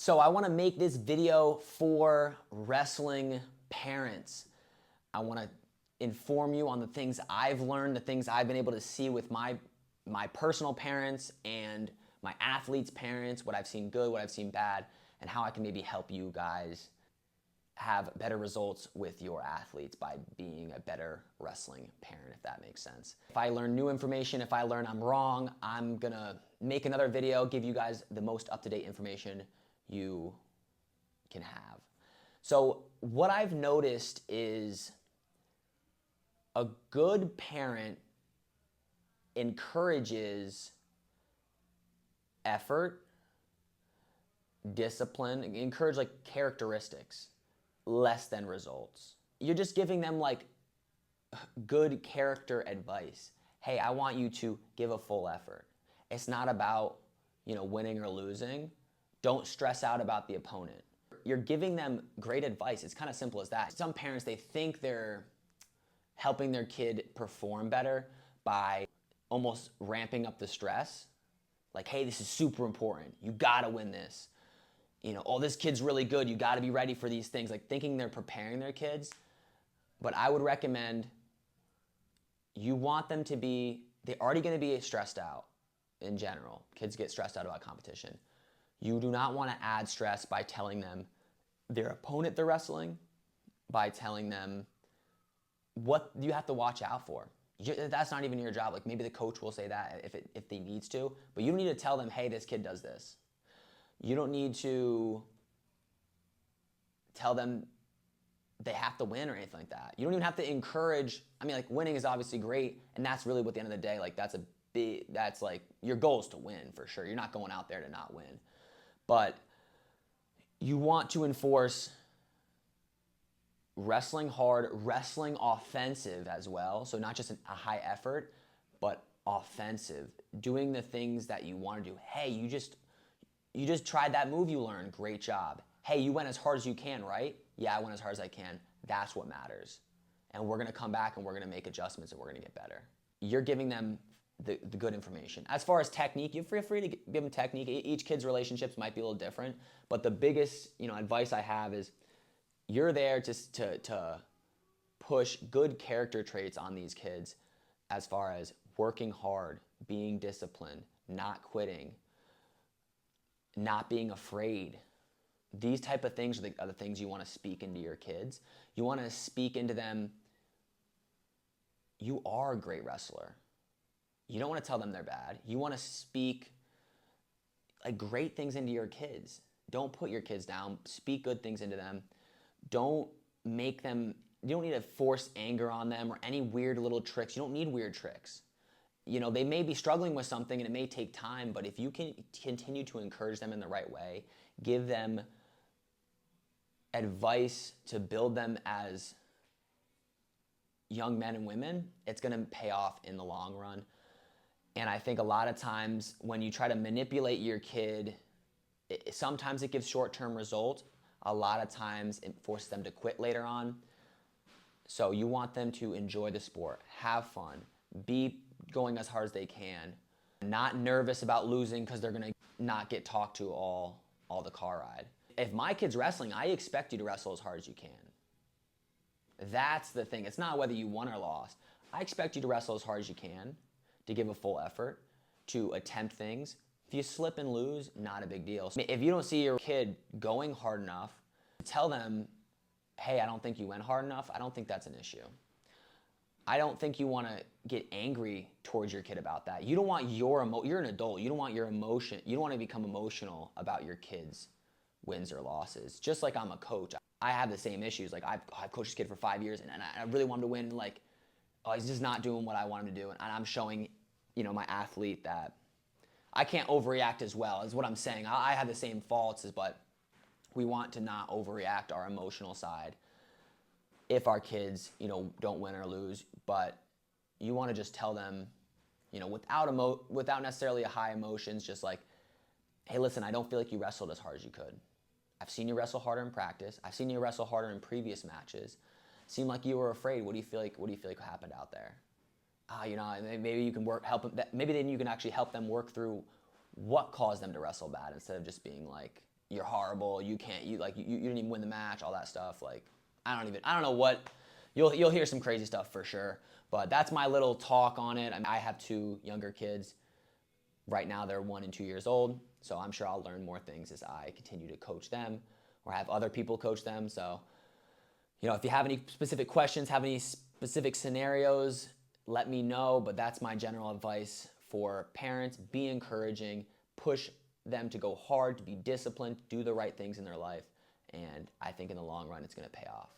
So I want to make this video for wrestling parents. I want to inform you on the things I've learned, the things I've been able to see with my personal parents and my athletes' parents, what I've seen good, what I've seen bad, and how I can maybe help you guys have better results with your athletes by being a better wrestling parent, if that makes sense. If I learn new information, if I learn I'm wrong, I'm gonna make another video, give you guys the most up-to-date information you can have. So what I've noticed is a good parent encourages effort, discipline, encourage like characteristics less than results. You're just giving them like good character advice. Hey, I want you to give a full effort. It's not about, winning or losing. Don't stress out about the opponent. You're giving them great advice. It's kind of simple as that. Some parents, they think they're helping their kid perform better by almost ramping up the stress. Like, hey, this is super important. You gotta win this. Oh, this kid's really good. You gotta be ready for these things. Like thinking they're preparing their kids. But I would recommend you want them to be, they're already gonna be stressed out in general. Kids get stressed out about competition. You do not wanna add stress by telling them their opponent they're wrestling, by telling them what you have to watch out for. That's not even your job. Like maybe the coach will say that if he needs to, but you don't need to tell them, hey, this kid does this. You don't need to tell them they have to win or anything like that. You don't even have to encourage. Like winning is obviously great, and that's really what at the end of the day, like that's like your goal is to win for sure. You're not going out there to not win. But you want to enforce wrestling hard, wrestling offensive as well. So not just a high effort, but offensive. Doing the things that you want to do. Hey, you just tried that move you learned. Great job. Hey, you went as hard as you can, right? Yeah, I went as hard as I can. That's what matters. And we're going to come back and we're going to make adjustments and we're going to get better. You're giving them the good information. As far as technique, you feel free to give them technique. Each kid's relationships might be a little different, but the biggest, advice I have is you're there to push good character traits on these kids as far as working hard, being disciplined, not quitting, not being afraid. These type of things are the things you want to speak into your kids. You want to speak into them, you are a great wrestler. You don't want to tell them they're bad. You want to speak like great things into your kids. Don't put your kids down. Speak good things into them. Don't make them, you don't need to force anger on them or any weird little tricks. You don't need weird tricks. They may be struggling with something and it may take time, but if you can continue to encourage them in the right way, give them advice to build them as young men and women, it's going to pay off in the long run. And I think a lot of times when you try to manipulate your kid, sometimes it gives short-term results. A lot of times it forces them to quit later on. So you want them to enjoy the sport, have fun, be going as hard as they can, not nervous about losing because they're going to not get talked to all the car ride. If my kid's wrestling, I expect you to wrestle as hard as you can. That's the thing. It's not whether you won or lost. I expect you to wrestle as hard as you can, to give a full effort, to attempt things. If you slip and lose, not a big deal. If you don't see your kid going hard enough, tell them, hey, I don't think you went hard enough. I don't think that's an issue. I don't think you want to get angry towards your kid about that. You don't want you're an adult. You don't want your emotion. You don't want to become emotional about your kids' wins or losses. Just like I'm a coach, I have the same issues. Like I've coached this kid for 5 years and I really want him to win. Like, oh, he's just not doing what I want him to do. And I'm showing, my athlete that I can't overreact as well, is what I'm saying. I have the same faults, but we want to not overreact our emotional side if our kids, don't win or lose. But you want to just tell them, without necessarily a high emotions, just like, hey, listen, I don't feel like you wrestled as hard as you could. I've seen you wrestle harder in practice. I've seen you wrestle harder in previous matches. Seemed like you were afraid. What do you feel like happened out there? Maybe you can help them. Maybe then you can actually help them work through what caused them to wrestle bad instead of just being like, you're horrible, you can't, you didn't even win the match, all that stuff. Like, I don't know what, you'll hear some crazy stuff for sure. But that's my little talk on it. I have two younger kids. Right now they're 1 and 2 years old, so I'm sure I'll learn more things as I continue to coach them or have other people coach them. So, if you have any specific questions, have any specific scenarios, let me know. But that's my general advice for parents. Be encouraging, push them to go hard, to be disciplined, do the right things in their life. And I think in the long run, it's going to pay off.